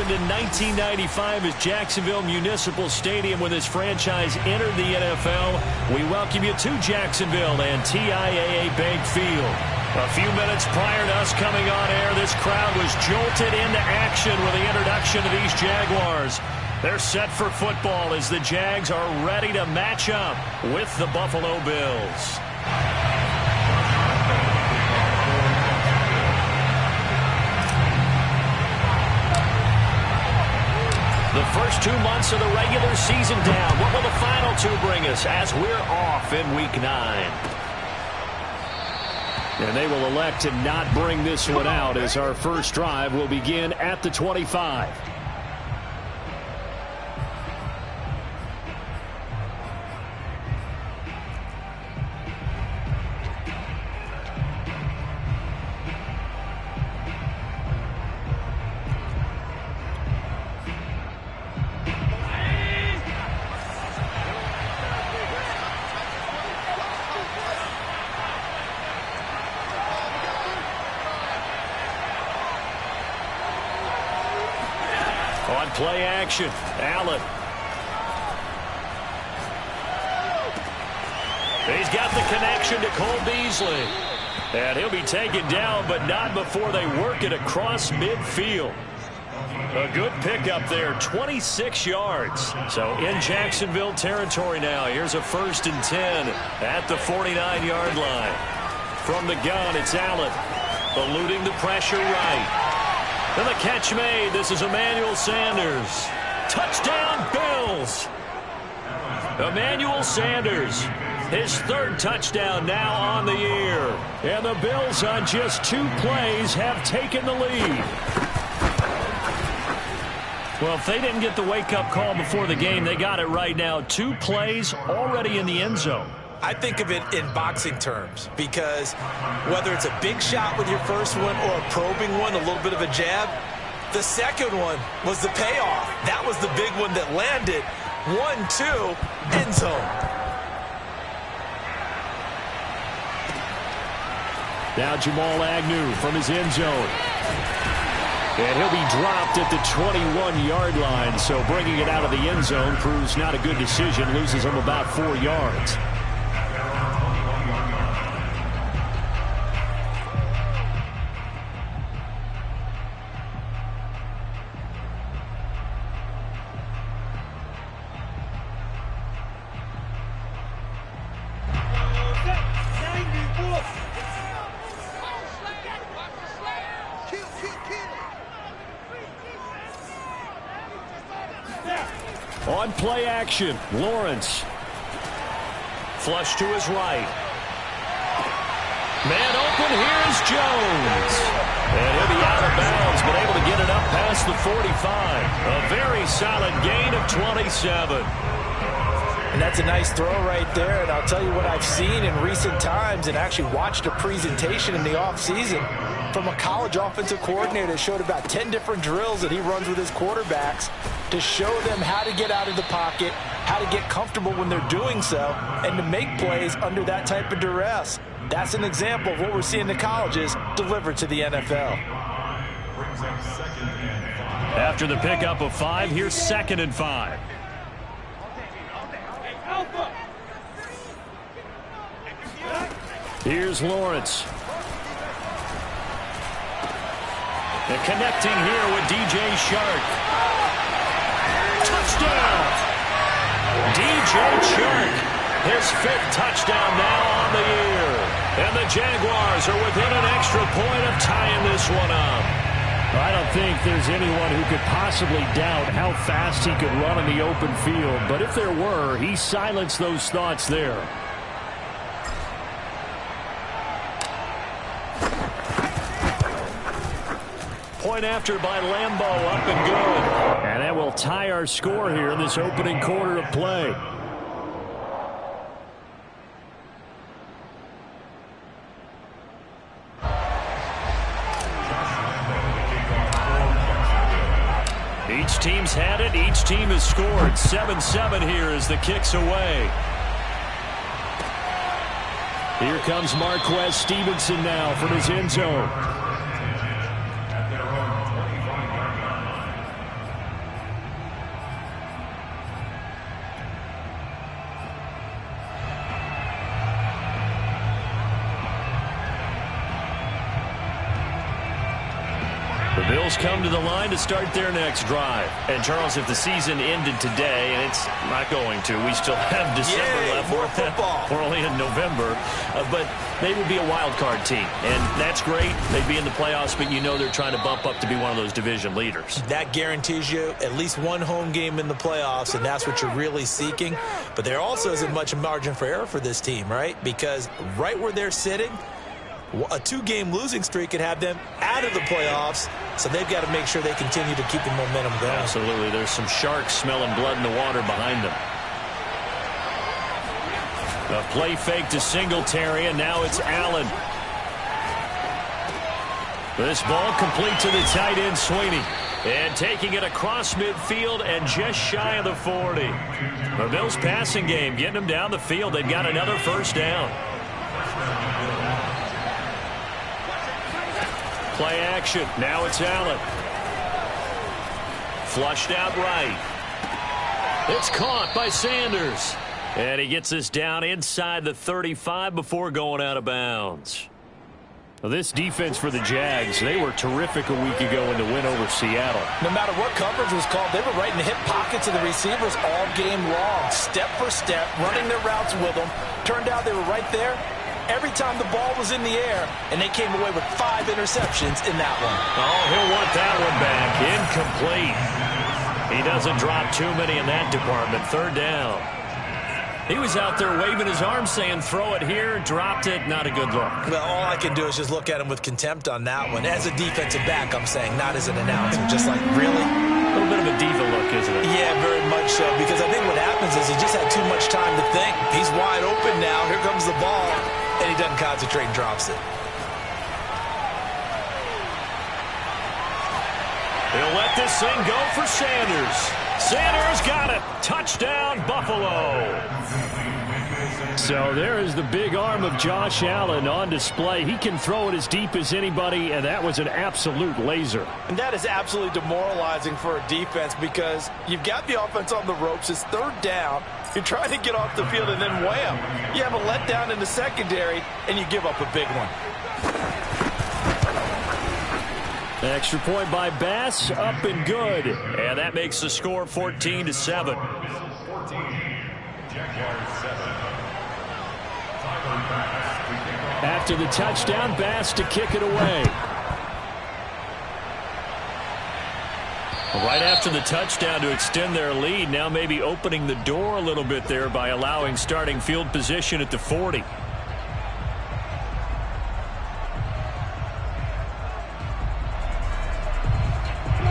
opened in 1995 as Jacksonville Municipal Stadium when this franchise entered the NFL. We welcome you to Jacksonville and TIAA Bank Field. A few minutes prior to us coming on air, this crowd was jolted into action with the introduction of these Jaguars. They're set for football as the Jags are ready to match up with the Buffalo Bills. The first 2 months of the regular season down. What will the final two bring us as we're off in Week 9? And they will elect to not bring this one out as our first drive will begin at the 25. On play action, Allen. He's got the connection to Cole Beasley. And he'll be taken down, but not before they work it across midfield. A good pickup there, 26 yards. So in Jacksonville territory now. Here's a 1st and 10 at the 49-yard line. From the gun, it's Allen. Eluding the pressure right. And the catch made. This is Emmanuel Sanders. Touchdown, Bills. Emmanuel Sanders, his 3rd touchdown now on the year. And the Bills on just 2 plays have taken the lead. Well, if they didn't get the wake-up call before the game, they got it right now. 2 plays already in the end zone. I think of it in boxing terms because whether it's a big shot with your first one or a probing one, a little bit of a jab, the second one was the payoff. That was the big one that landed. 1-2, end zone. Now Jamal Agnew from his end zone. And he'll be dropped at the 21-yard line, so bringing it out of the end zone proves not a good decision, loses him about 4 yards. On play action, Lawrence. Flush to his right. Man open, here's Jones. And he'll be out of bounds, but able to get it up past the 45. A very solid gain of 27. And that's a nice throw right there. And I'll tell you what I've seen in recent times and actually watched a presentation in the offseason from a college offensive coordinator that showed about 10 different drills that he runs with his quarterbacks to show them how to get out of the pocket, how to get comfortable when they're doing so, and to make plays under that type of duress. That's an example of what we're seeing in the colleges delivered to the NFL. After the pickup of 5, here's 2nd and 5. Here's Lawrence. And connecting here with DJ Chark. Touchdown! DJ Chark, his 5th touchdown now on the year. And the Jaguars are within an extra point of tying this one up. I don't think there's anyone who could possibly doubt how fast he could run in the open field. But if there were, he silenced those thoughts there. Point after by Lambeau, up and good. And that will tie our score here in this opening quarter of play. Each team's had it. Each team has scored. 7-7 here as the kick's away. Here comes Marquez Stevenson now from his end zone. Bills come to the line to start their next drive. And, Charles, if the season ended today, and it's not going to, we still have December left. More football. We're only in November. But they would be a wild card team. And that's great. They'd be in the playoffs, but you know they're trying to bump up to be one of those division leaders. That guarantees you at least one home game in the playoffs, and that's what you're really seeking. But there also isn't much margin for error for this team, right? Because right where they're sitting, a 2-game losing streak could have them out of the playoffs, so they've got to make sure they continue to keep the momentum going. Absolutely. There's some sharks smelling blood in the water behind them. A play fake to Singletary, and now it's Allen. This ball complete to the tight end, Sweeney. And taking it across midfield and just shy of the 40. The Bills passing game getting them down the field. They've got another first down. Play action. Now it's Allen. Flushed out right. It's caught by Sanders. And he gets this down inside the 35 before going out of bounds. Well, this defense for the Jags, they were terrific a week ago in the win over Seattle. No matter what coverage was called, they were right in the hip pockets of the receivers all game long, step for step, running their routes with them. Turned out they were right there every time the ball was in the air, and they came away with 5 interceptions in that one. Oh, he'll want that one back. Incomplete. He doesn't drop too many in that department. Third down. He was out there waving his arm saying, throw it here, dropped it, not a good look. Well, all I can do is just look at him with contempt on that one. As a defensive back, I'm saying, not as an announcer. Just like, really? A little bit of a diva look, isn't it? Yeah, very much so, because I think what happens is he just had too much time to think. He's wide open now. Here comes the ball, and he doesn't concentrate and drops it. He'll let this thing go for Sanders. Sanders got it. Touchdown, Buffalo. So there is the big arm of Josh Allen on display. He can throw it as deep as anybody, and that was an absolute laser. And that is absolutely demoralizing for a defense because you've got the offense on the ropes. It's third down. You're trying to get off the field, and then wham. You have a letdown in the secondary, and you give up a big one. Extra point by Bass, up and good. And that makes the score 14-7. After the touchdown, Bass to kick it away. Right after the touchdown to extend their lead, now maybe opening the door a little bit there by allowing starting field position at the 40.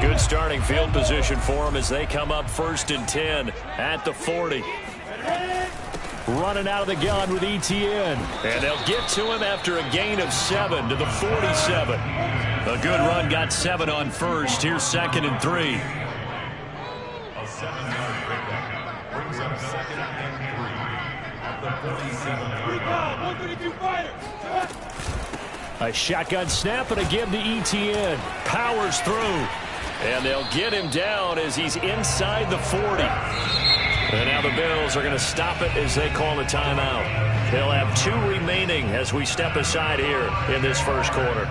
Good starting field position for them as they come up 1st and 10 at the 40. Running out of the gun with Etienne. And they'll get to him after a gain of 7 to the 47. A good run, got 7 on first. Here's 2nd and 3. A 7-yard pickup brings up 2nd and 3 at the 47. A shotgun snap and a give to Etienne. Powers through. And they'll get him down as he's inside the 40. And now the Bills are going to stop it as they call a timeout. They'll have 2 remaining as we step aside here in this first quarter.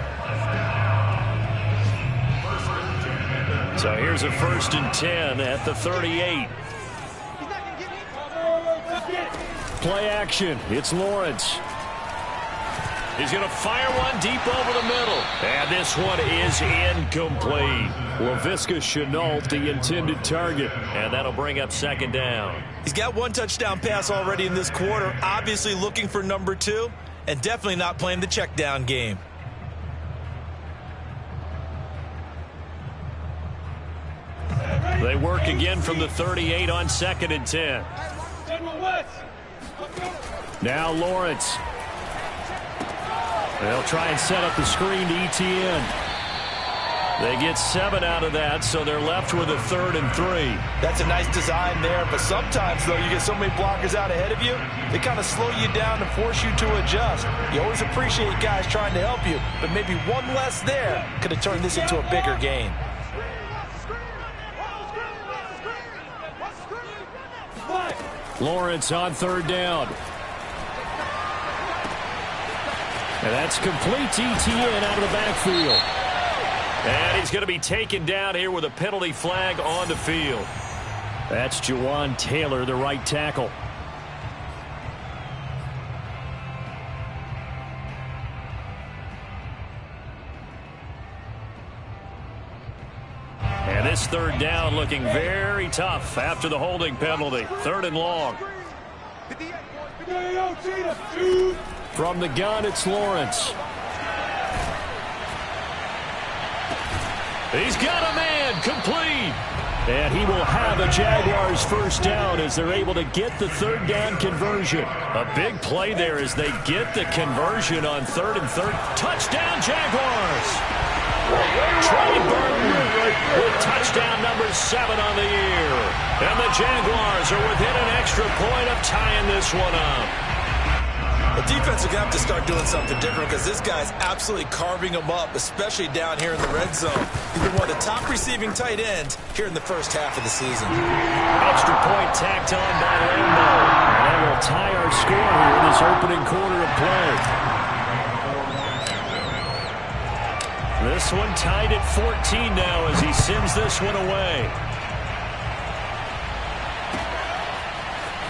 So here's a 1st and 10 at the 38. Play action. It's Lawrence. He's going to fire one deep over the middle. And this one is incomplete. Laviska Shenault, the intended target. And that'll bring up 2nd down. He's got 1 touchdown pass already in this quarter. Obviously looking for number 2. And definitely not playing the check down game. They work again from the 38 on 2nd and 10. Now Lawrence. They'll try and set up the screen to Etienne. They get 7 out of that, so they're left with a 3rd and 3. That's a nice design there, but sometimes, though, you get so many blockers out ahead of you, they kind of slow you down and force you to adjust. You always appreciate guys trying to help you, but maybe one less there could have turned this into a bigger gain. Lawrence on 3rd down. And that's complete to Etienne out of the backfield. And he's going to be taken down here with a penalty flag on the field. That's Juwan Taylor, the right tackle. And this third down looking very tough after the holding penalty. 3rd and long. From the gun, it's Lawrence. He's got a man, complete. And he will have a Jaguars first down as they're able to get the 3rd down conversion. A big play there as they get the conversion on 3rd and 3rd. Touchdown, Jaguars! Trey Burton with touchdown number 7 on the year. And the Jaguars are within an extra point of tying this one up. The defense will have to start doing something different because this guy's absolutely carving them up, especially down here in the red zone. He's been one of the top receiving tight ends here in the first half of the season. Extra point tacked on by Lambo. And that will tie our score here in this opening quarter of play. This one tied at 14 now as he sends this one away.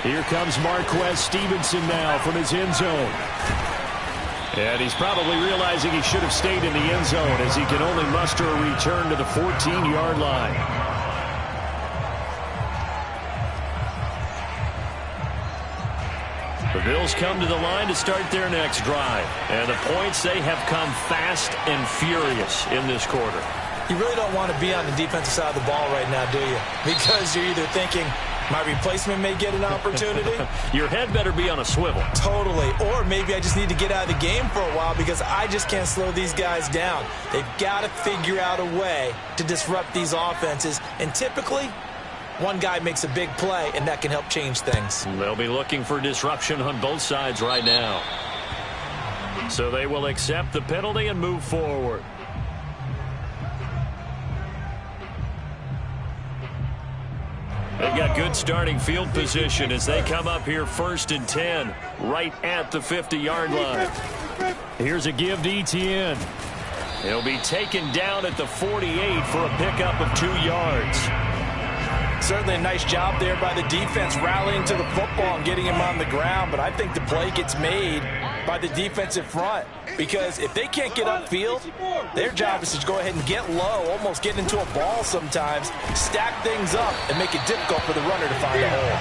Here comes Marquez Stevenson now from his end zone. And he's probably realizing he should have stayed in the end zone as he can only muster a return to the 14-yard line. The Bills come to the line to start their next drive. And the points, they have come fast and furious in this quarter. You really don't want to be on the defensive side of the ball right now, do you? Because you're either thinking, my replacement may get an opportunity. Your head better be on a swivel. Totally. Or maybe I just need to get out of the game for a while because I just can't slow these guys down. They've got to figure out a way to disrupt these offenses. And typically, one guy makes a big play, and that can help change things. They'll be looking for disruption on both sides right now. So they will accept the penalty and move forward. They've got good starting field position as they come up here 1st and 10, right at the 50-yard line. Here's a give to Etienne. He'll be taken down at the 48 for a pickup of 2 yards. Certainly a nice job there by the defense rallying to the football and getting him on the ground, but I think the play gets made by the defensive front because if they can't get upfield, their job is to go ahead and get low, almost get into a ball sometimes, stack things up, and make it difficult for the runner to find a hole.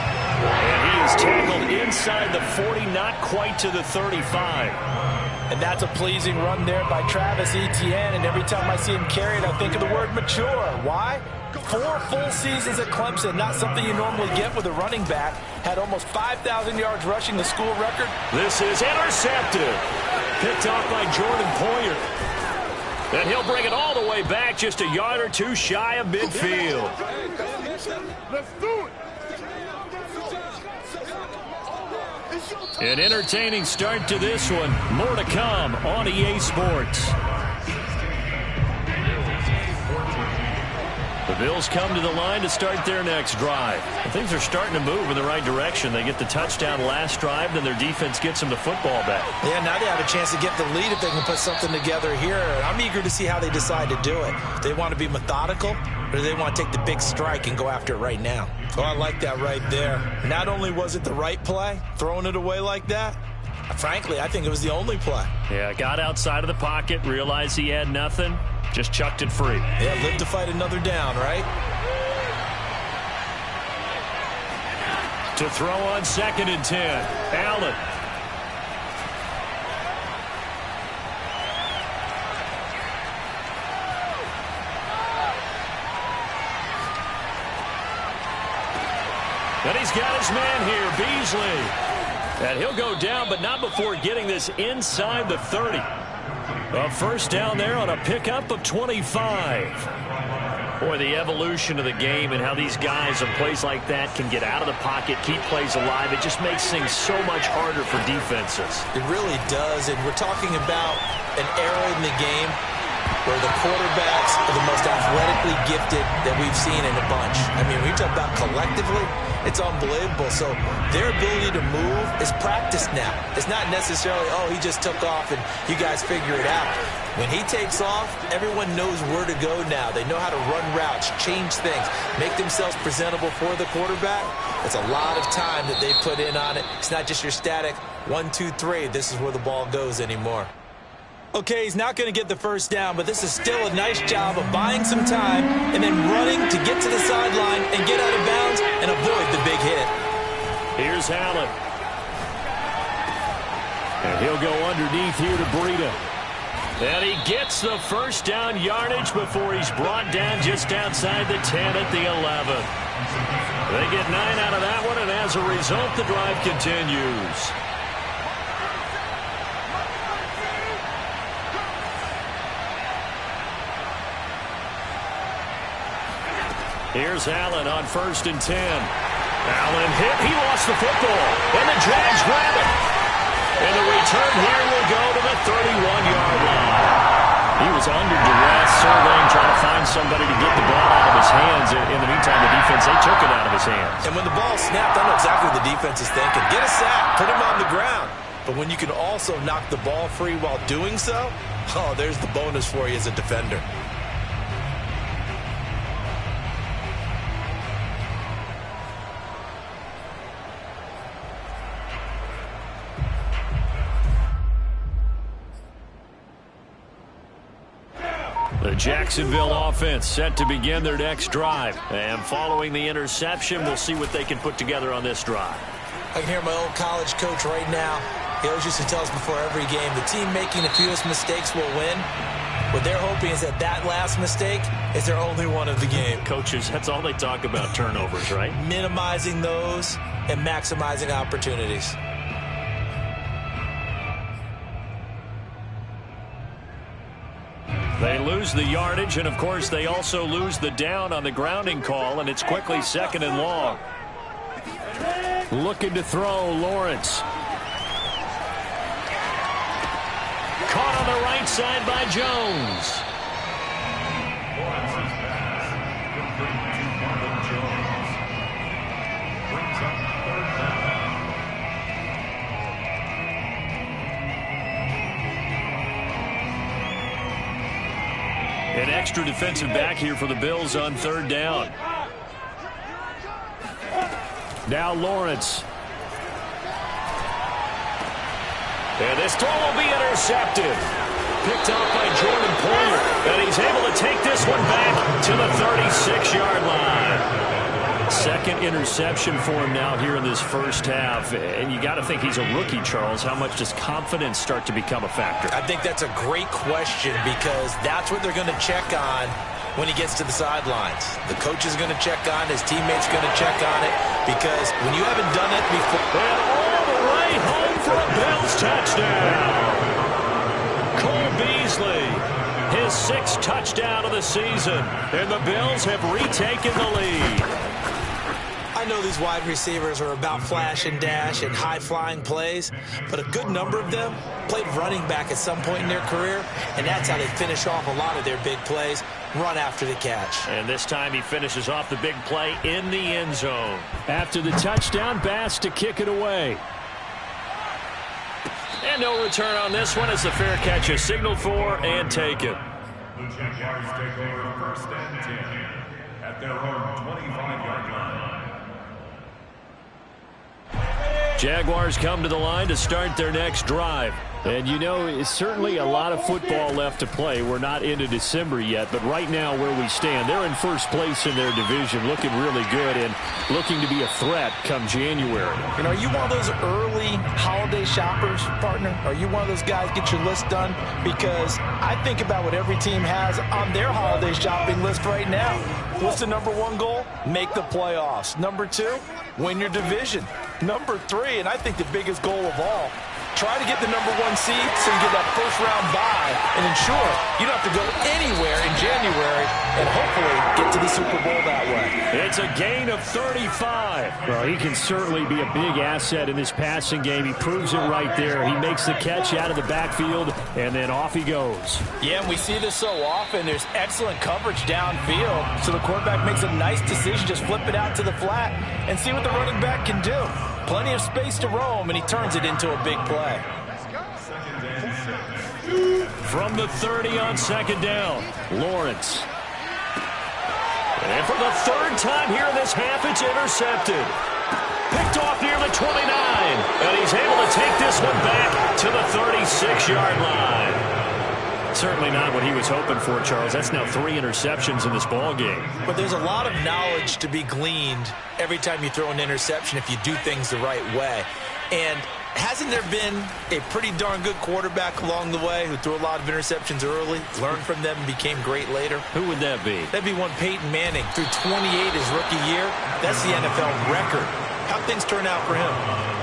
And he is tackled inside the 40, not quite to the 35. And that's a pleasing run there by Travis Etienne, and every time I see him carry it, I think of the word mature. Why? 4 full seasons at Clemson, not something you normally get with a running back. Had almost 5,000 yards rushing, the school record. This is intercepted. Picked off by Jordan Poyer. And he'll bring it all the way back just a yard or 2 shy of midfield. Let's do it. An entertaining start to this one. More to come on EA Sports. The Bills come to the line to start their next drive. Things are starting to move in the right direction. They get the touchdown last drive, then their defense gets them the football back. Yeah, now they have a chance to get the lead if they can put something together here. I'm eager to see how they decide to do it. Do they want to be methodical, or do they want to take the big strike and go after it right now? Oh, I like that right there. Not only was it the right play, throwing it away like that, frankly, I think it was the only play. Yeah, got outside of the pocket, realized he had nothing. Just chucked it free. Yeah, live to fight another down, right? To throw on 2nd and 10. Allen. And he's got his man here, Beasley. And he'll go down, but not before getting this inside the 30. A first down there on a pickup of 25. Boy, the evolution of the game and how these guys in plays like that can get out of the pocket, keep plays alive, it just makes things so much harder for defenses. It really does, and we're talking about an era in the game where the quarterbacks are the most athletically gifted that we've seen in a bunch. I mean, we talk about collectively, It's unbelievable. So their ability to move is practiced now. It's not necessarily, oh, he just took off and you guys figure it out. When he takes off, everyone knows where to go now. They know how to run routes, change things, make themselves presentable for the quarterback. It's a lot of time that they put in on it. It's not just your static 1, 2, 3. This is where the ball goes anymore. Okay, he's not going to get the first down, but this is still a nice job of buying some time and then running to get to the sideline and get out of bounds and avoid the big hit. Here's Allen. And he'll go underneath here to Breida. And he gets the first down yardage before he's brought down just outside the 10 at the 11. They get 9 out of that one, and as a result, the drive continues. Here's Allen on 1st and 10. Allen hit. He lost the football. And the Jags grab it. And the return here will go to the 31-yard line. He was under duress, surveying, trying to find somebody to get the ball out of his hands. In the meantime, the defense, they took it out of his hands. And when the ball snapped, I know exactly what the defense is thinking. Get a sack. Put him on the ground. But when you can also knock the ball free while doing so, oh, there's the bonus for you as a defender. The Jacksonville offense set to begin their next drive. And following the interception, we'll see what they can put together on this drive. I can hear my old college coach right now. He always used to tell us before every game, the team making the fewest mistakes will win. What they're hoping is that that last mistake is their only one of the game. Coaches, that's all they talk about, turnovers, right? Minimizing those and maximizing opportunities. They lose the yardage, and, of course, they also lose the down on the grounding call, and it's quickly 2nd and long. Looking to throw, Lawrence. Caught on the right side by Jones. Lawrence's pass, complete to Marvin Jones. Brings up 3rd down. An extra defensive back here for the Bills on 3rd down. Now Lawrence. And this throw will be intercepted. Picked off by Jordan Poyer. And he's able to take this one back to the 36-yard line. 2nd interception for him now here in this first half. And you got to think he's a rookie, Charles. How much does confidence start to become a factor? I think that's a great question because that's what they're going to check on when he gets to the sidelines. The coach is going to check on, his teammates going to check on it because when you haven't done it before. And all the way home for a Bills touchdown. Cole Beasley, his 6th touchdown of the season. And the Bills have retaken the lead. I know these wide receivers are about flash and dash and high-flying plays, but a good number of them played running back at some point in their career, and that's how they finish off a lot of their big plays, run after the catch. And this time he finishes off the big play in the end zone. After the touchdown, Bass to kick it away. And no return on this one as the fair catch is signaled for and taken. The Jaguars take over 1st and 10 at their own 25-yard line. Jaguars come to the line to start their next drive. And, you know, it's certainly a lot of football left to play. We're not into December yet, but right now where we stand, they're in 1st place in their division, looking really good and looking to be a threat come January. And are you one of those early holiday shoppers, partner? Are you one of those guys get your list done? Because I think about what every team has on their holiday shopping list right now. What's the #1 goal? Make the playoffs. #2, win your division. #3, and I think the biggest goal of all, try to get the #1 seed so you get that first-round bye and ensure you don't have to go anywhere in January and hopefully get to the Super Bowl that way. It's a gain of 35. Well, he can certainly be a big asset in this passing game. He proves it right there. He makes the catch out of the backfield, and then off he goes. Yeah, and we see this so often. There's excellent coverage downfield, so the quarterback makes a nice decision. Just flip it out to the flat and see what the running back can do. Plenty of space to roam, and he turns it into a big play. From the 30 on second down, Lawrence. And for the third time here in this half, it's intercepted. Picked off near the 29, and he's able to take this one back to the 36-yard line. Certainly not what he was hoping for, Charles. That's now 3 interceptions in this ball game. But there's a lot of knowledge to be gleaned every time you throw an interception if you do things the right way. And hasn't there been a pretty darn good quarterback along the way who threw a lot of interceptions early, learned from them, and became great later? Who would that be? That'd be one Peyton Manning. Threw 28 his rookie year. That's the NFL record. How'd things turn out for him?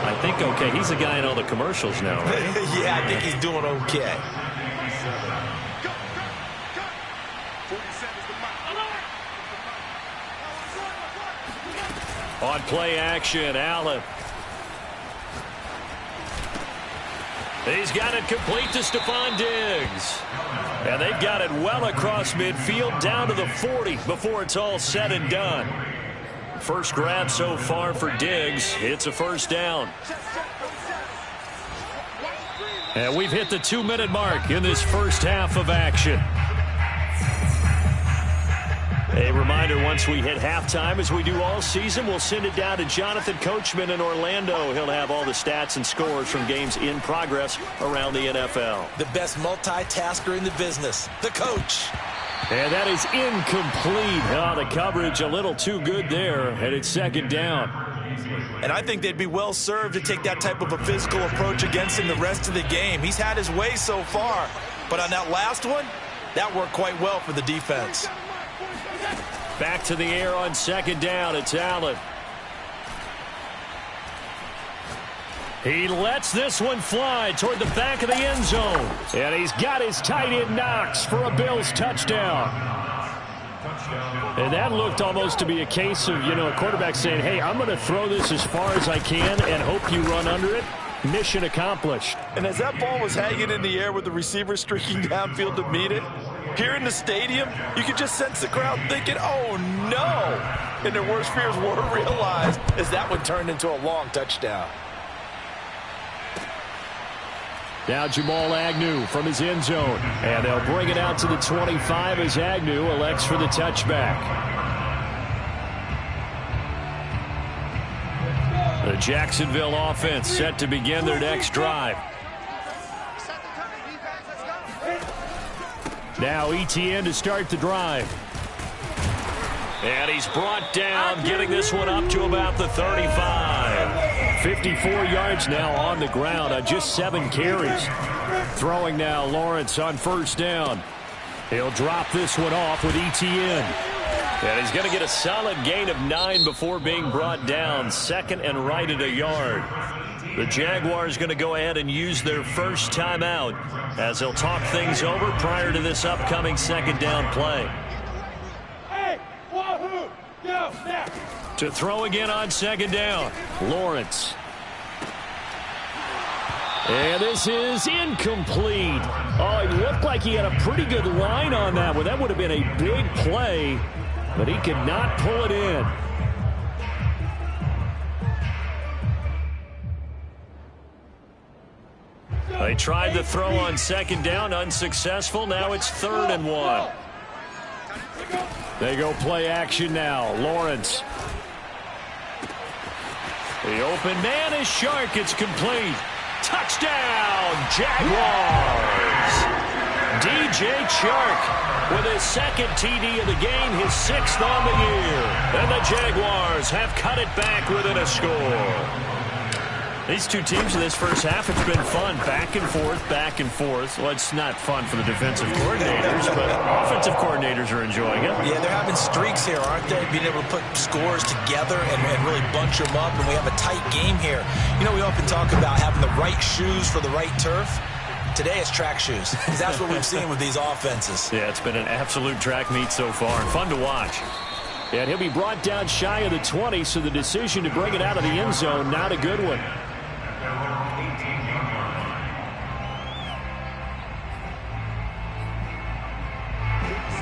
I think okay. He's the guy in all the commercials now, right? Yeah, I think he's doing okay. On play action, Allen. He's got it complete to Stephon Diggs. And they've got it well across midfield down to the 40 before it's all said and done. First grab so far for Diggs. It's a first down. And we've hit the 2-minute mark in this first half of action. A reminder, once we hit halftime, as we do all season, we'll send it down to Jonathan Coachman in Orlando. He'll have all the stats and scores from games in progress around the NFL. The best multitasker in the business, the coach. And that is incomplete. Oh, the coverage a little too good there, and it's second down. And I think they'd be well served to take that type of a physical approach against him the rest of the game. He's had his way so far, but on that last one, that worked quite well for the defense. Back to the air on second down. It's Allen. He lets this one fly toward the back of the end zone. And he's got his tight end Knox for a Bills touchdown. And that looked almost to be a case of, a quarterback saying, hey, I'm going to throw this as far as I can and hope you run under it. Mission accomplished. And as that ball was hanging in the air with the receiver streaking downfield to meet it, here in the stadium, you could just sense the crowd thinking, oh, no. And their worst fears were realized as that one turned into a long touchdown. Now Jamal Agnew from his end zone. And they'll bring it out to the 25 as Agnew elects for the touchback. The Jacksonville offense set to begin their next drive. Now Etienne to start the drive. And he's brought down, getting this one up to about the 35. 54 yards now on the ground on just 7 carries. Throwing now Lawrence on first down. He'll drop this one off with Etienne. And he's going to get a solid gain of 9 before being brought down. Second and right at a yard. The Jaguars going to go ahead and use their first timeout as they'll talk things over prior to this upcoming second down play. To throw again on second down, Lawrence. And this is incomplete. Oh, it looked like he had a pretty good line on that one. That would have been a big play, but he could not pull it in. They tried to throw on second down, unsuccessful. Now it's 3rd and 1. They go play action now. Lawrence. The open man is Shark. It's complete. Touchdown, Jaguars. DJ Chark with his second TD of the game, his 6th on the year. And the Jaguars have cut it back within a score. These two teams in this first half, it's been fun. Back and forth, back and forth. Well, it's not fun for the defensive coordinators, but offensive coordinators are enjoying it. Yeah, they're having streaks here, aren't they? Being able to put scores together and really bunch them up, and we have a tight game here. You know, we often talk about having the right shoes for the right turf. Today it's track shoes, because that's what we've seen with these offenses. Yeah, it's been an absolute track meet so far, and fun to watch. And he'll be brought down shy of the 20, so the decision to bring it out of the end zone, not a good one.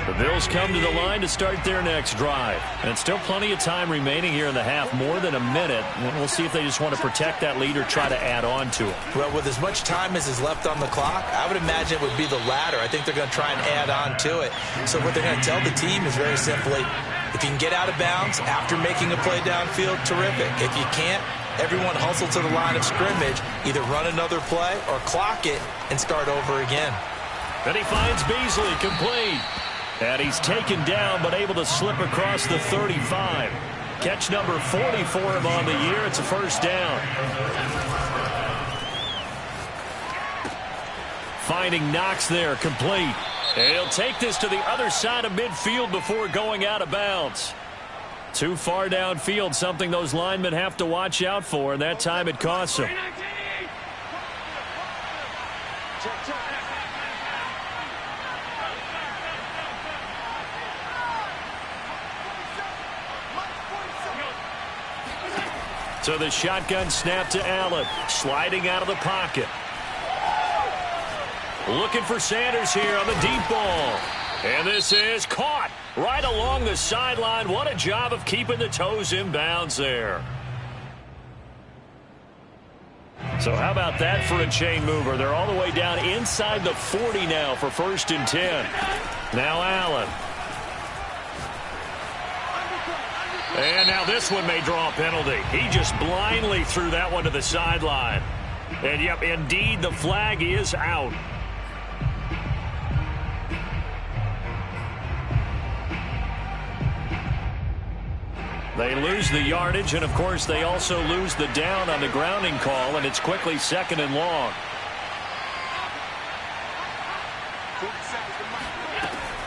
The Bills come to the line to start their next drive. And still plenty of time remaining here in the half, more than a minute. We'll see if they just want to protect that lead or try to add on to it. Well, with as much time as is left on the clock, I would imagine it would be the latter. I think they're going to try and add on to it. So what they're going to tell the team is very simply, if you can get out of bounds after making a play downfield, terrific. If you can't, everyone hustle to the line of scrimmage, either run another play or clock it and start over again. Then he finds Beasley complete. And he's taken down but able to slip across the 35. Catch number 40 for him on the year. It's a first down. Finding Knox there, complete. And he'll take this to the other side of midfield before going out of bounds. Too far downfield, something those linemen have to watch out for, and that time it costs them. So the shotgun snap to Allen, sliding out of the pocket. Looking for Sanders here on the deep ball. And this is caught right along the sideline. What a job of keeping the toes in bounds there. So how about that for a chain mover? They're all the way down inside the 40 now for 1st and 10. Now Allen. And now this one may draw a penalty. He just blindly threw that one to the sideline. And, yep, indeed, the flag is out. They lose the yardage, and, of course, they also lose the down on the grounding call, and it's quickly 2nd and long.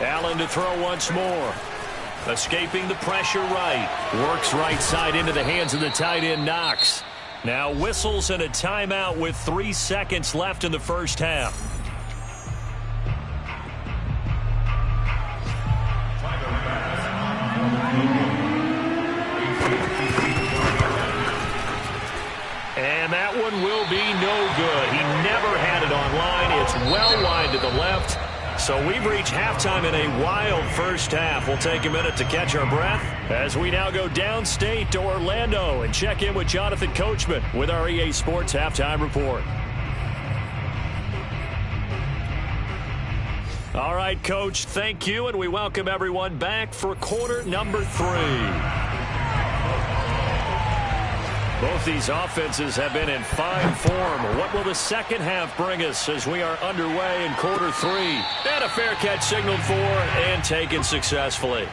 Allen to throw once more. Escaping the pressure right. Works right side into the hands of the tight end, Knox. Now whistles and a timeout with 3 seconds left in the first half. And that one will be no good. He never had it on line. It's well wide to the left. So we've reached halftime in a wild first half. We'll take a minute to catch our breath as we now go downstate to Orlando and check in with Jonathan Coachman with our EA Sports Halftime Report. All right, Coach, thank you, and we welcome everyone back for quarter number 3. Both these offenses have been in fine form. What will the second half bring us as we are underway in quarter 3? And a fair catch signaled for and taken successfully.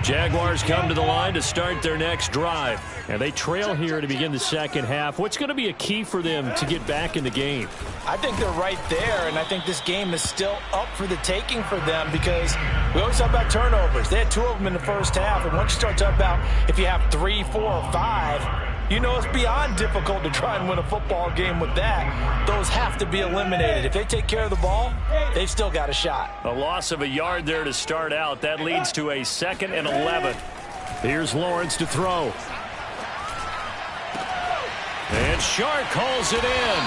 Jaguars come to the line to start their next drive. And they trail here to begin the second half. What's going to be a key for them to get back in the game? I think they're right there, and I think this game is still up for the taking for them because we always talk about turnovers. They had 2 of them in the first half, and once you start talking about if you have 3, 4, or 5, you know it's beyond difficult to try and win a football game with that. Those have to be eliminated. If they take care of the ball, they've still got a shot. A loss of a yard there to start out. That leads to a 2nd and 11. Here's Lawrence to throw. And Shark calls it in.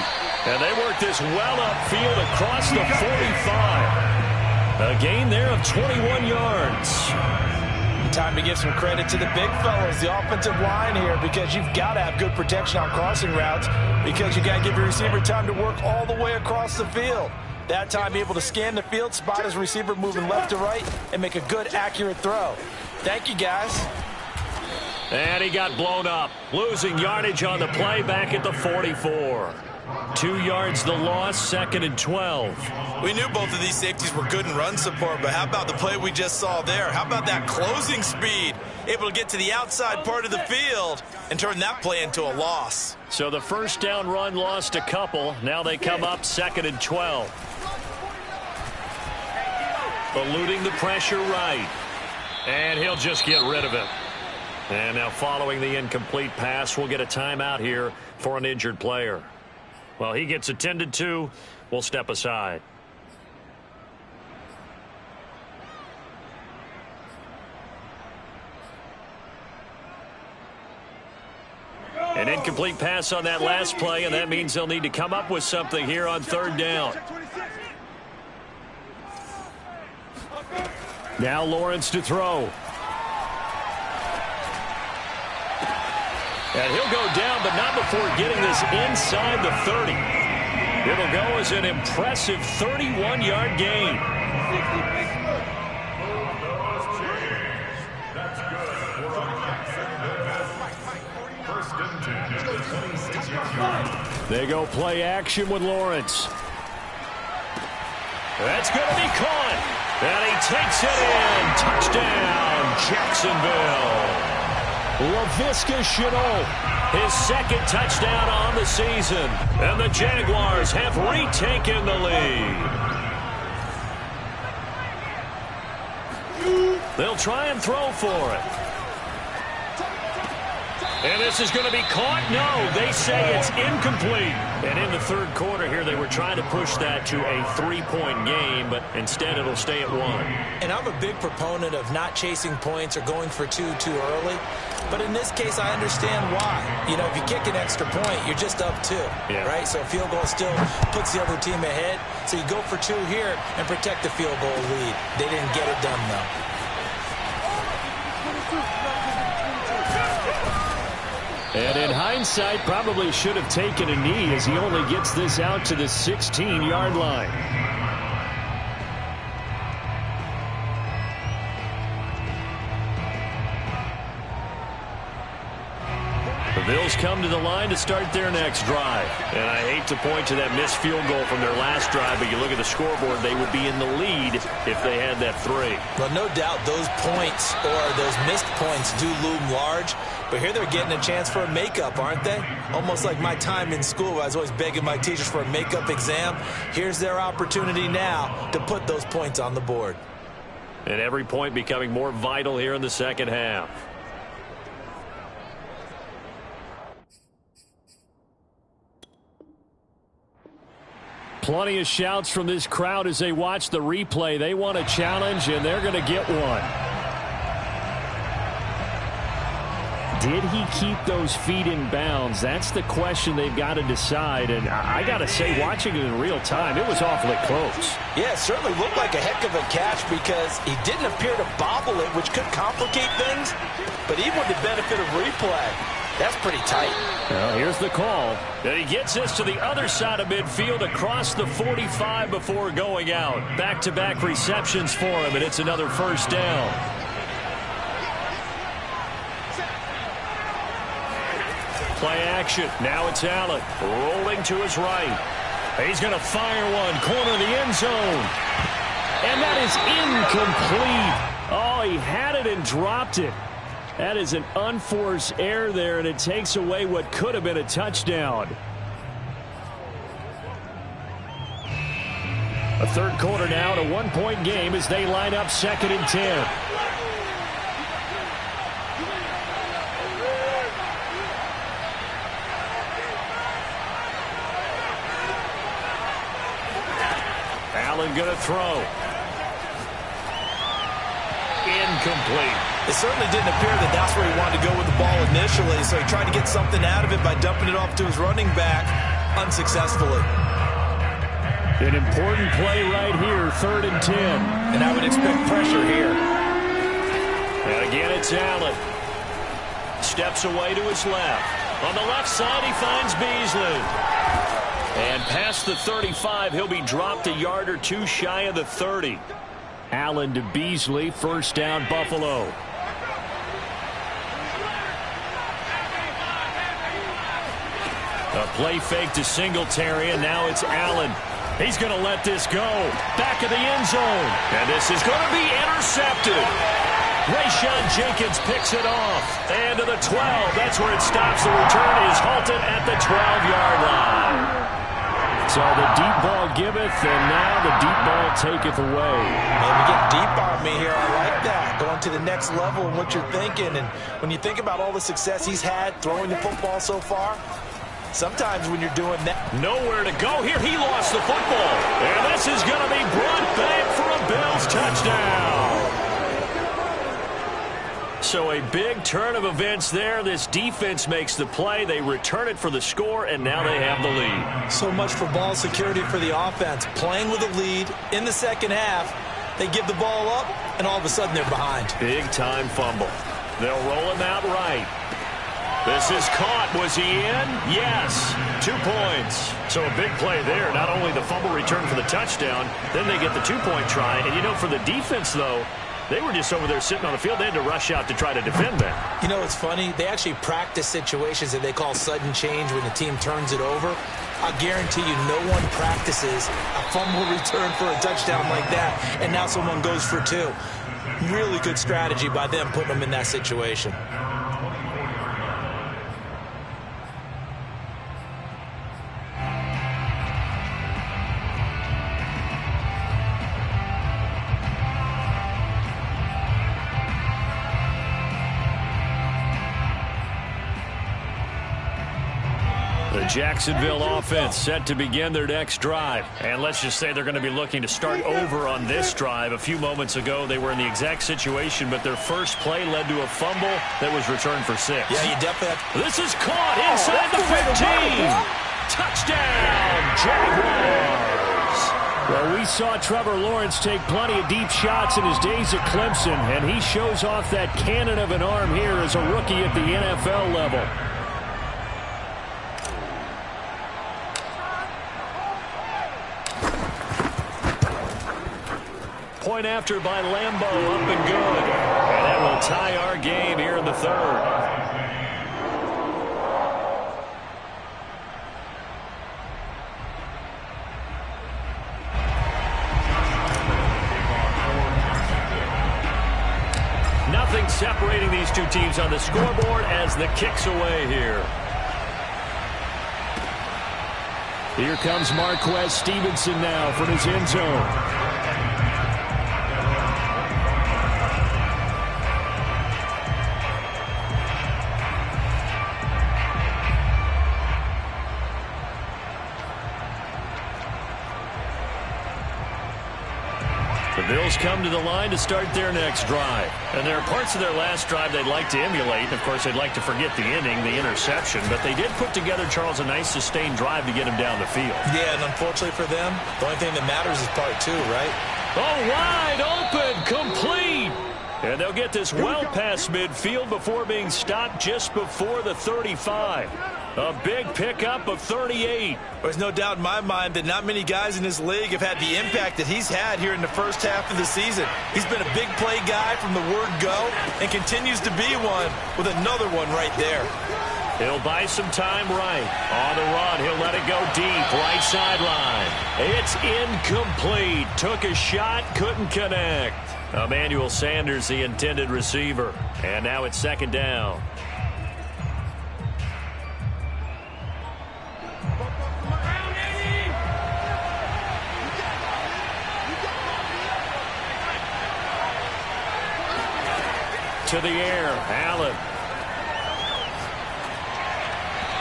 And they work this well upfield across the 45. A gain there of 21 yards. Time to give some credit to the big fellas, the offensive line here, because you've got to have good protection on crossing routes because you got to give your receiver time to work all the way across the field. That time, be able to scan the field, spot his receiver moving left to right, and make a good, accurate throw. Thank you, guys. And he got blown up, losing yardage on the play back at the 44. 2 yards the loss, 2nd and 12. We knew both of these safeties were good in run support, but how about the play we just saw there? How about that closing speed? Able to get to the outside part of the field and turn that play into a loss. So the first down run lost a couple. Now they come up 2nd and 12. Eluding the pressure right. And he'll just get rid of it. And now following the incomplete pass, we'll get a timeout here for an injured player. Well, he gets attended to. We'll step aside. An incomplete pass on that last play, and that means they'll need to come up with something here on 3rd down. Now Lawrence to throw. And he'll go down, but not before getting this inside the 30. It'll go as an impressive 31-yard gain. They go play action with Lawrence. That's going to be caught. And he takes it in. Touchdown, Jacksonville. Laviska Shenault, his 2nd touchdown on the season. And the Jaguars have retaken the lead. They'll try and throw for it. And this is going to be caught? No, they say it's incomplete. And in the 3rd quarter here, they were trying to push that to a 3-point game, but instead it'll stay at 1. And I'm a big proponent of not chasing points or going for 2 too early. But in this case, I understand why. You know, if you kick an extra point, you're just up 2, right? So a field goal still puts the other team ahead. So you go for 2 here and protect the field goal lead. They didn't get it done, though. And in hindsight, probably should have taken a knee as he only gets this out to the 16-yard line. The Bills come to the line to start their next drive. And I hate to point to that missed field goal from their last drive, but you look at the scoreboard, they would be in the lead if they had that 3. Well, no doubt those points or those missed points do loom large. But here they're getting a chance for a makeup, aren't they? Almost like my time in school where I was always begging my teachers for a makeup exam. Here's their opportunity now to put those points on the board. And every point becoming more vital here in the 2nd half. Plenty of shouts from this crowd as they watch the replay. They want a challenge, and they're going to get one. Did he keep those feet in bounds? That's the question they've got to decide. And I got to say, watching it in real time, it was awfully close. Yeah, it certainly looked like a heck of a catch because he didn't appear to bobble it, which could complicate things. But even with the benefit of replay, that's pretty tight. Well, here's the call. And he gets this to the other side of midfield across the 45 before going out. Back-to-back receptions for him, and it's another 1st down. Play action. Now it's Allen rolling to his right. He's going to fire one. Corner of the end zone. And that is incomplete. Oh, he had it and dropped it. That is an unforced error there, and it takes away what could have been a touchdown. A 3rd quarter now, and a 1-point game as they line up 2nd and 10. Allen going to throw. Incomplete. It certainly didn't appear that that's where he wanted to go with the ball initially, so he tried to get something out of it by dumping it off to his running back unsuccessfully. An important play right here, 3rd and 10. And I would expect pressure here. And again, it's Allen. Steps away to his left. On the left side, he finds Beasley. And past the 35, he'll be dropped a yard or 2 shy of the 30. Allen to Beasley, 1st down, Buffalo. A play fake to Singletary, and now it's Allen. He's going to let this go. Back of the end zone. And this is going to be intercepted. Rayshawn Jenkins picks it off. And to the 12. That's where it stops. The return is halted at the 12-yard line. So the deep ball giveth, and now the deep ball taketh away. Maybe get deep on me here. I like that. Going to the next level in what you're thinking. And when you think about all the success he's had throwing the football so far, sometimes when you're doing that. Nowhere to go here. He lost the football. And this is going to be brought back for a Bills touchdown. So a big turn of events there. This defense makes the play. They return it for the score, and now they have the lead. So much for ball security for the offense. Playing with a lead in the second half. They give the ball up, and all of a sudden they're behind. Big-time fumble. They'll roll him out right. This is caught. Was he in? Yes. 2 points. So a big play there. Not only the fumble return for the touchdown, then they get the 2-point try. And, you know, for the defense, though, they were just over there sitting on the field. They had to rush out to try to defend that. You know, it's funny. They actually practice situations that they call sudden change when the team turns it over. I guarantee you no one practices a fumble return for a touchdown like that, and now someone goes for 2. Really good strategy by them putting them in that situation. The Jacksonville offense set to begin their next drive. And let's just say they're going to be looking to start over on this drive. A few moments ago, they were in the exact situation, but their first play led to a fumble that was returned for 6. Yeah, you definitely have to. This is caught inside the 15. Touchdown, Jaguars. Well, we saw Trevor Lawrence take plenty of deep shots in his days at Clemson, and he shows off that cannon of an arm here as a rookie at the NFL level. Point after by Lambo, up and good. And that will tie our game here in the third. Nothing separating these two teams on the scoreboard as the kick's away here. Here comes Marquez Stevenson now from his end zone. The Bills come to the line to start their next drive. And there are parts of their last drive they'd like to emulate. And, of course, they'd like to forget the inning, the interception. But they did put together, Charles, a nice sustained drive to get him down the field. Yeah, and unfortunately for them, the only thing that matters is part 2, right? Oh, wide open, complete. And they'll get this well past midfield before being stopped just before the 35. A big pickup of 38. There's no doubt in my mind that not many guys in this league have had the impact that he's had here in the first half of the season. He's been a big play guy from the word go and continues to be one with another one right there. He'll buy some time right. On the run, he'll let it go deep, right sideline. It's incomplete. Took a shot, couldn't connect. Emmanuel Sanders, the intended receiver. And now it's second down. To the air, Allen.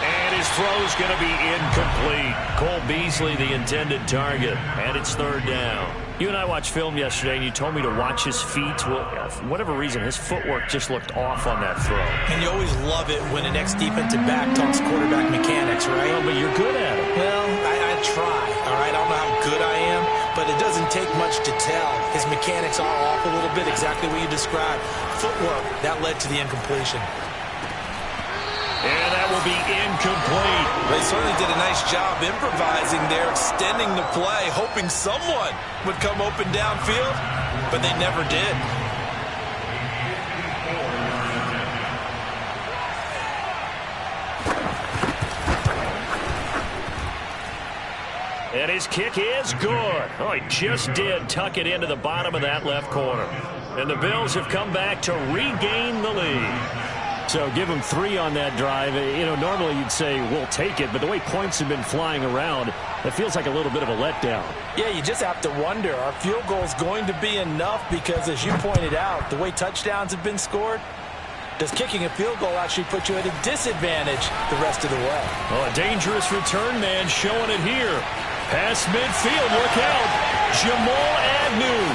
And his throw's going to be incomplete. Cole Beasley, the intended target. And it's third down. You and I watched film yesterday, and you told me to watch his feet. Well, for whatever reason, his footwork just looked off on that throw. And you always love it when an ex-defensive back talks quarterback mechanics, right? Well, but you're good at it. Well, I try, all right? I don't know how good I am, but it doesn't take much to tell. His mechanics are off a little bit, exactly what you described. Footwork, that led to the incompletion. And that will be incomplete. They certainly did a nice job improvising there, extending the play, hoping someone would come open downfield, but they never did. And his kick is good. Oh, he just did tuck it into the bottom of that left corner. And the Bills have come back to regain the lead. So give them 3 on that drive. You know, normally you'd say we'll take it, but the way points have been flying around, it feels like a little bit of a letdown. Yeah, you just have to wonder, are field goals going to be enough? Because as you pointed out, the way touchdowns have been scored, does kicking a field goal actually put you at a disadvantage the rest of the way? Oh, a dangerous return man showing it here. Past midfield, look out. Jamal Agnew.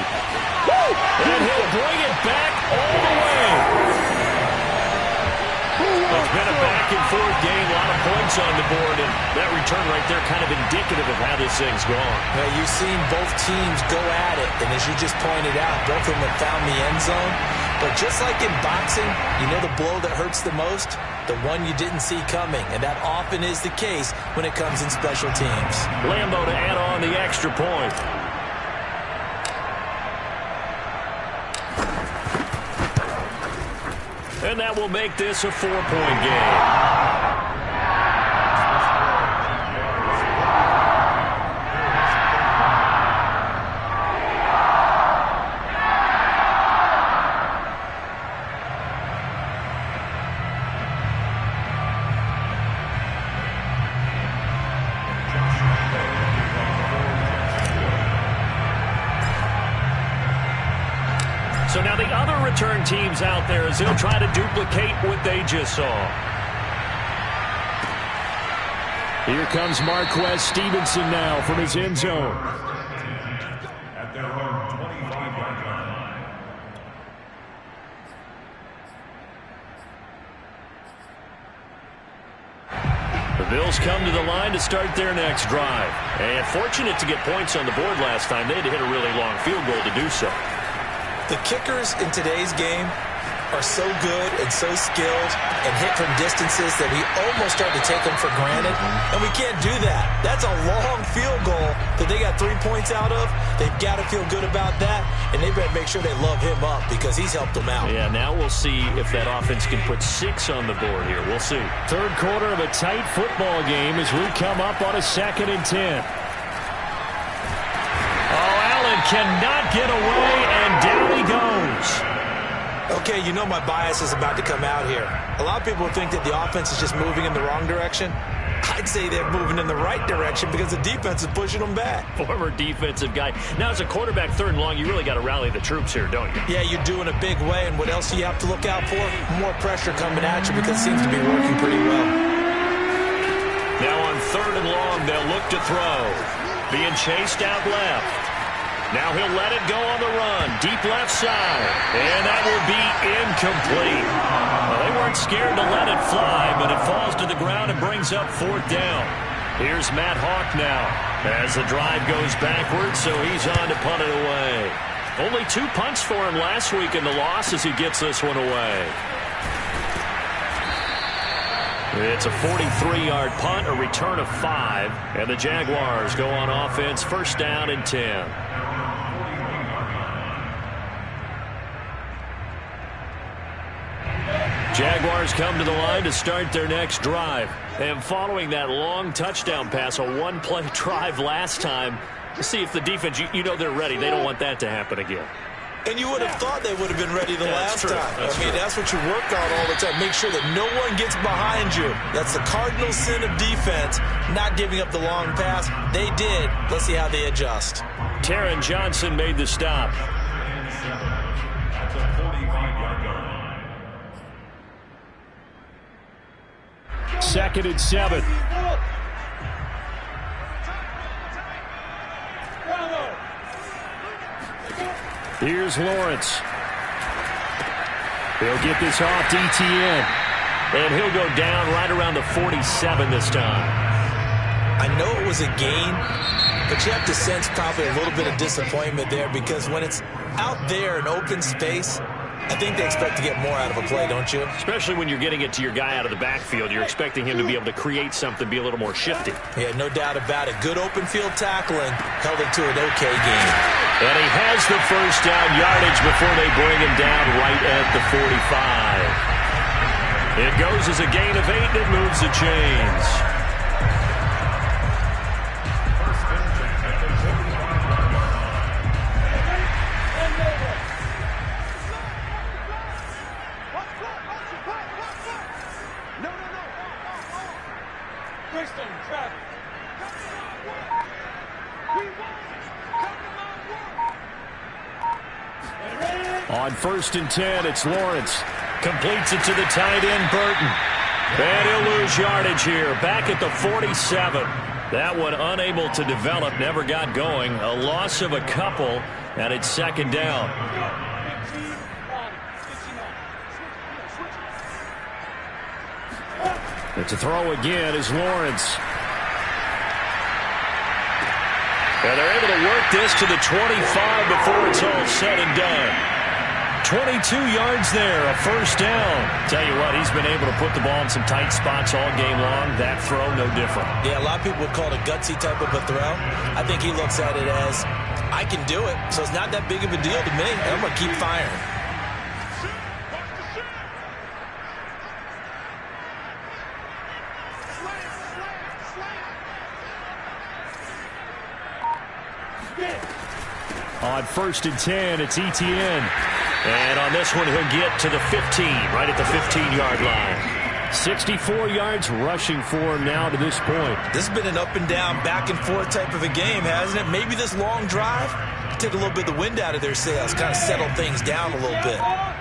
Woo! And he'll bring it back all the way. It's been a back-and-forth game, a lot of points on the board, and that return right there kind of indicative of how this thing's gone. Well, you've seen both teams go at it, and as you just pointed out, both of them have found the end zone. But just like in boxing, you know the blow that hurts the most? The one you didn't see coming, and that often is the case when it comes in special teams. Lambo to add on the extra point. And that will make this a 4-point game. So now the other return teams out there as they'll try to duplicate what they just saw. Here comes Marquez Stevenson now from his end zone. At their own 25-yard line. The Bills come to the line to start their next drive. And fortunate to get points on the board last time. They had to hit a really long field goal to do so. The kickers in today's game are so good and so skilled and hit from distances that we almost start to take them for granted. And we can't do that. That's a long field goal that they got 3 points out of. They've got to feel good about that, and they better make sure they love him up because he's helped them out. Yeah, now we'll see if that offense can put 6 on the board here. We'll see. Third quarter of a tight football game as we come up on a 2nd and 10. Cannot get away, and down he goes. Okay, you know my bias is about to come out here. A lot of people think that the offense is just moving in the wrong direction. I'd say they're moving in the right direction because the defense is pushing them back. Former defensive guy. Now, as a quarterback 3rd and long, you really got to rally the troops here, don't you? Yeah, you're doing a big way, and what else do you have to look out for? More pressure coming at you because it seems to be working pretty well. Now on 3rd and long, they'll look to throw. Being chased out left. Now he'll let it go on the run. Deep left side. And that will be incomplete. Well, they weren't scared to let it fly, but it falls to the ground and brings up 4th down. Here's Matt Hawk now as the drive goes backwards, so he's on to punt it away. Only 2 punts for him last week in the loss as he gets this one away. It's a 43-yard punt, a return of 5, and the Jaguars go on offense, 1st down and 10. Jaguars come to the line to start their next drive. And following that long touchdown pass, a 1-play drive last time, see if the defense, you know they're ready. They don't want that to happen again. And you would have thought they would have been ready the last time. That's that's what you work on all the time. Make sure that no one gets behind you. That's the cardinal sin of defense, not giving up the long pass. They did. Let's see how they adjust. Taron Johnson made the stop. That's a 45-yard line. 2nd and 7. Here's Lawrence. He'll get this off to ETN. And he'll go down right around the 47 this time. I know it was a gain, but you have to sense probably a little bit of disappointment there because when it's out there in open space, I think they expect to get more out of a play, don't you? Especially when you're getting it to your guy out of the backfield. You're expecting him to be able to create something, be a little more shifty. Yeah, no doubt about it. Good open field tackling held it to an okay game. And he has the 1st down yardage before they bring him down right at the 45. It goes as a gain of 8, and it moves the chains. On 1st and 10, it's Lawrence. Completes it to the tight end, Burton. And he'll lose yardage here. Back at the 47. That one unable to develop, never got going. A loss of a couple, and it's 2nd down. And to throw again is Lawrence. And they're able to work this to the 25 before it's all said and done. 22 yards there, a 1st down. Tell you what, he's been able to put the ball in some tight spots all game long. That throw, no different. Yeah, a lot of people would call it a gutsy type of a throw. I think he looks at it as, I can do it, so it's not that big of a deal to me. I'm going to keep firing. On 1st and 10, it's Etienne. And on this one, he'll get to the 15, right at the 15-yard line. 64 yards rushing for him now to this point. This has been an up and down, back and forth type of a game, hasn't it? Maybe this long drive took a little bit of the wind out of their sails, kind of settled things down a little bit.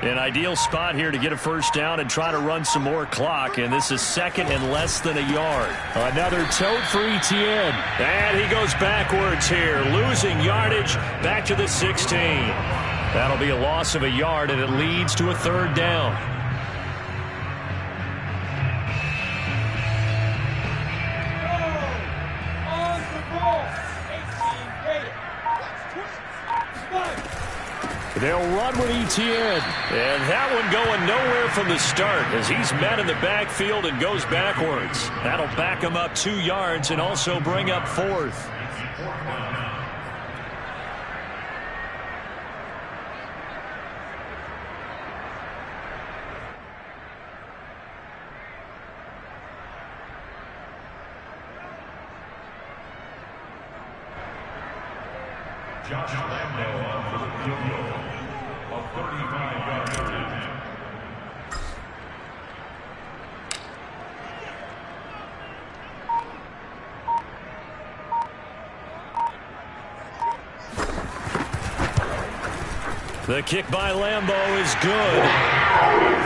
An ideal spot here to get a 1st down and try to run some more clock, and this is 2nd and less than a yard. Another tote for Etienne. And he goes backwards here, losing yardage back to the 16. That'll be a loss of a yard, and it leads to a 3rd down. They'll run with Etienne. And that one going nowhere from the start as he's met in the backfield and goes backwards. That'll back him up 2 yards and also bring up 4th. Josh Lambo on for the field goal. A 35-yard range. The kick by Lambo is good.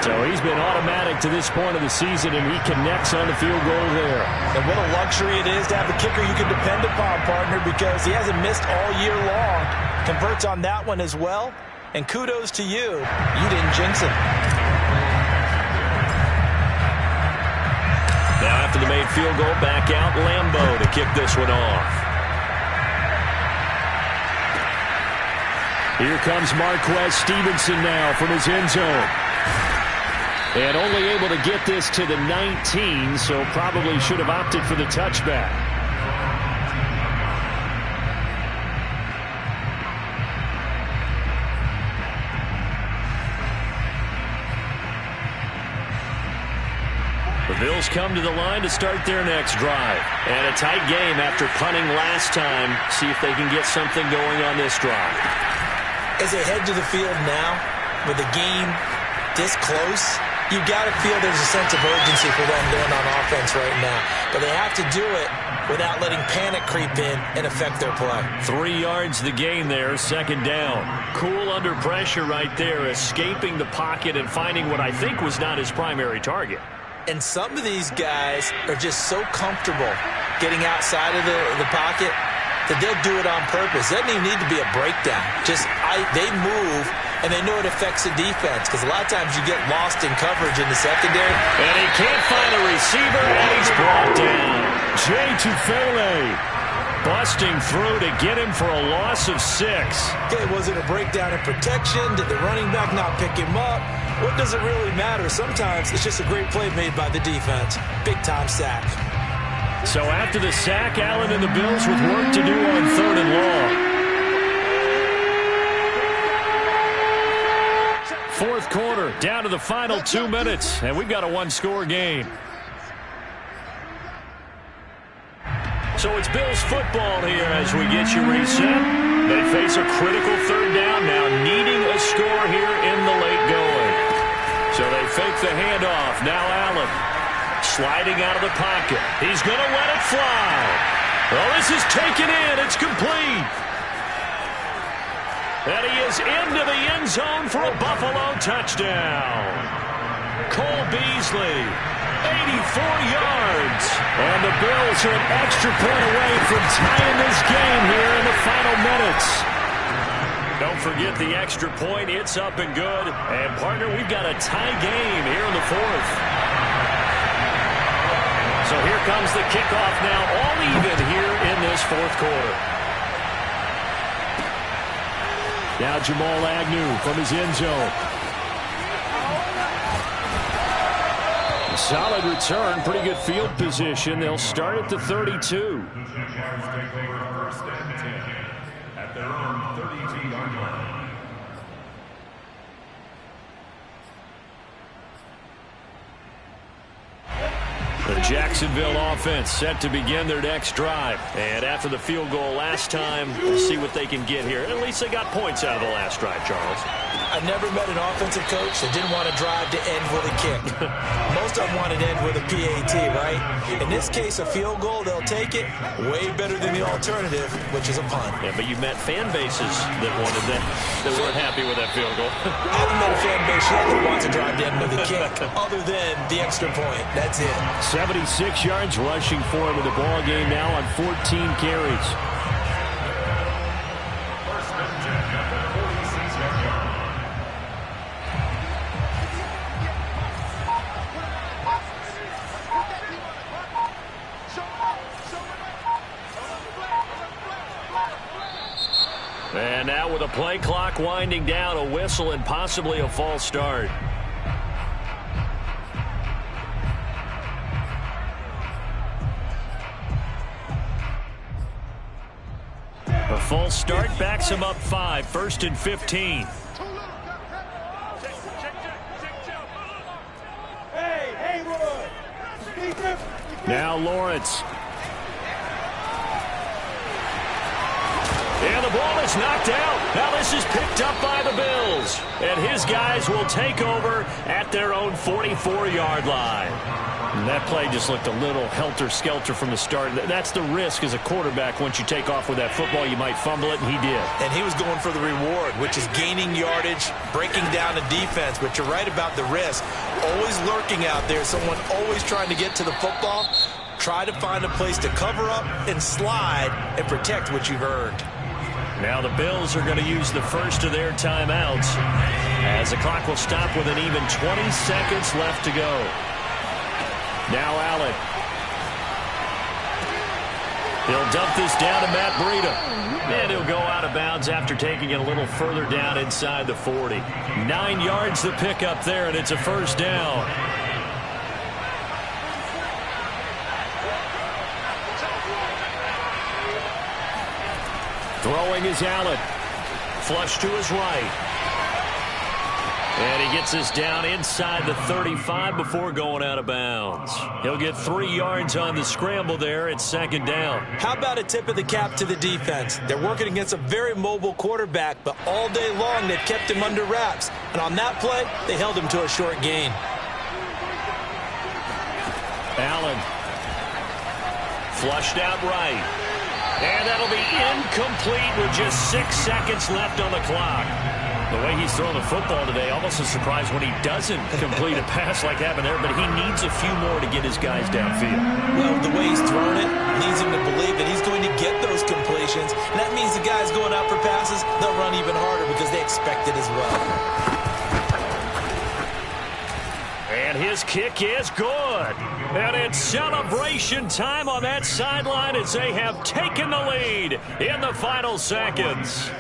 So he's been automatic to this point of the season, and he connects on the field goal there. And what a luxury it is to have a kicker you can depend upon, partner, because he hasn't missed all year long. Converts on that one as well. And kudos to you. You didn't jinx him. Now after the made field goal, back out Lambo to kick this one off. Here comes Marquez Stevenson now from his end zone. And only able to get this to the 19, so probably should have opted for the touchback. The Bills come to the line to start their next drive. And a tight game after punting last time. See if they can get something going on this drive. As they head to the field now, with the game this close, you got to feel there's a sense of urgency for them going on offense right now. But they have to do it without letting panic creep in and affect their play. 3 yards the gain there, 2nd down. Cool under pressure right there, escaping the pocket and finding what I think was not his primary target. And some of these guys are just so comfortable getting outside of the pocket that they'll do it on purpose. It doesn't even need to be a breakdown. They move, and they know it affects the defense, because a lot of times you get lost in coverage in the secondary. And he can't find a receiver, and he's brought down. Jay Tufele busting through to get him for a loss of 6. Okay, was it a breakdown in protection? Did the running back not pick him up? What does it really matter? Sometimes it's just a great play made by the defense. Big-time sack. So after the sack, Allen and the Bills with work to do on 3rd and long. 4th quarter, down to the final 2 minutes, and we've got a 1-score game. So it's Bills football here as we get you reset. They face a critical 3rd down now, needing a score here in the late going. So they fake the handoff. Now Allen sliding out of the pocket. He's going to let it fly. Well, this is taken in. It's complete. And he is into the end zone for a Buffalo touchdown. Cole Beasley, 84 yards. And the Bills are an extra point away from tying this game here in the final minutes. Don't forget the extra point. It's up and good. And, partner, we've got a tie game here in the fourth. So here comes the kickoff now, all even here in this fourth quarter. Now Jamal Agnew from his end zone. Solid return, pretty good field position. They'll start at the 32. At their own 32-yard line. The Jacksonville offense set to begin their next drive. And after the field goal last time, we'll see what they can get here. At least they got points out of the last drive, Charles. I never met an offensive coach that didn't want to drive to end with a kick. Most of them want to end with a PAT, right? In this case, a field goal, they'll take it. Way better than the alternative, which is a punt. Yeah, but you've met fan bases that wanted that weren't happy with that field goal. I haven't met a fan base yet that wants to drive to end with a kick, other than the extra point. That's it. 76 yards rushing for him in the ball game now on 14 carries. And now with a play clock winding down, a whistle and possibly a false start. A false start backs him up 5, 1st and 15. Now Lawrence. And the ball is knocked out. Now this is picked up by the Bills. And his guys will take over at their own 44-yard line. And that play just looked a little helter-skelter from the start. That's the risk as a quarterback. Once you take off with that football, you might fumble it, and he did. And he was going for the reward, which is gaining yardage, breaking down the defense. But you're right about the risk. Always lurking out there, someone always trying to get to the football. Try to find a place to cover up and slide and protect what you've earned. Now the Bills are going to use the first of their timeouts as the clock will stop with an even 20 seconds left to go. Now Allen. He'll dump this down to Matt Breida. And he'll go out of bounds after taking it a little further down inside the 40. 9 yards to pick up there, and it's a first down. Throwing is Allen. Flush to his right. And he gets this down inside the 35 before going out of bounds. He'll get 3 yards on the scramble there. It's second down. How about a tip of the cap to the defense? They're working against a very mobile quarterback, but all day long they've kept him under wraps. And on that play, they held him to a short gain. Allen. Flushed out right. And that'll be incomplete with just 6 seconds left on the clock. The way he's throwing the football today, almost a surprise when he doesn't complete a pass like happened there, but he needs a few more to get his guys downfield. Well, the way he's throwing it leads him to believe that he's going to get those completions, and that means the guys going out for passes, they'll run even harder because they expect it as well. And his kick is good. And it's celebration time on that sideline as they have taken the lead in the final seconds.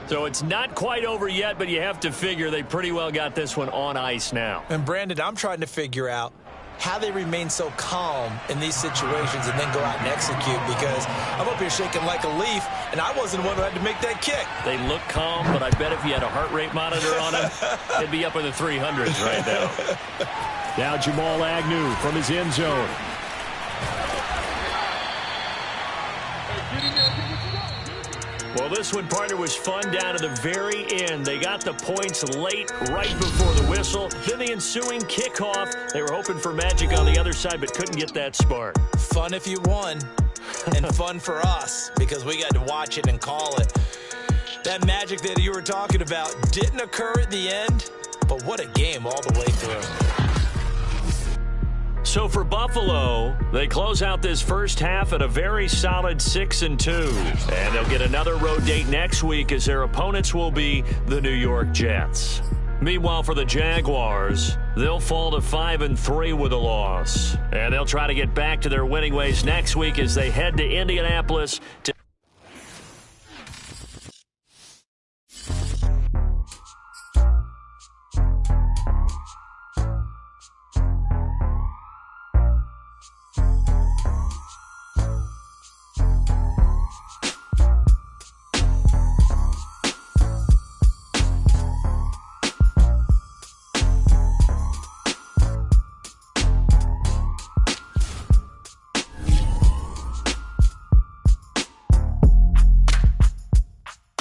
So it's not quite over yet, but you have to figure they pretty well got this one on ice now. And, Brandon, I'm trying to figure out how they remain so calm in these situations and then go out and execute, because I'm up here shaking like a leaf, and I wasn't the one who had to make that kick. They look calm, but I bet if you had a heart rate monitor on him, it'd be up in the 300s right now. Now Jamal Agnew from his end zone. Well, this one, partner, was fun down to the very end. They got the points late, right before the whistle. Then the ensuing kickoff. They were hoping for magic on the other side, but couldn't get that spark. Fun if you won, and fun for us, because we got to watch it and call it. That magic that you were talking about didn't occur at the end, but what a game all the way through. So for Buffalo, they close out this first half at a very solid 6-2. And they'll get another road date next week as their opponents will be the New York Jets. Meanwhile, for the Jaguars, they'll fall to 5-3 with a loss. And they'll try to get back to their winning ways next week as they head to Indianapolis to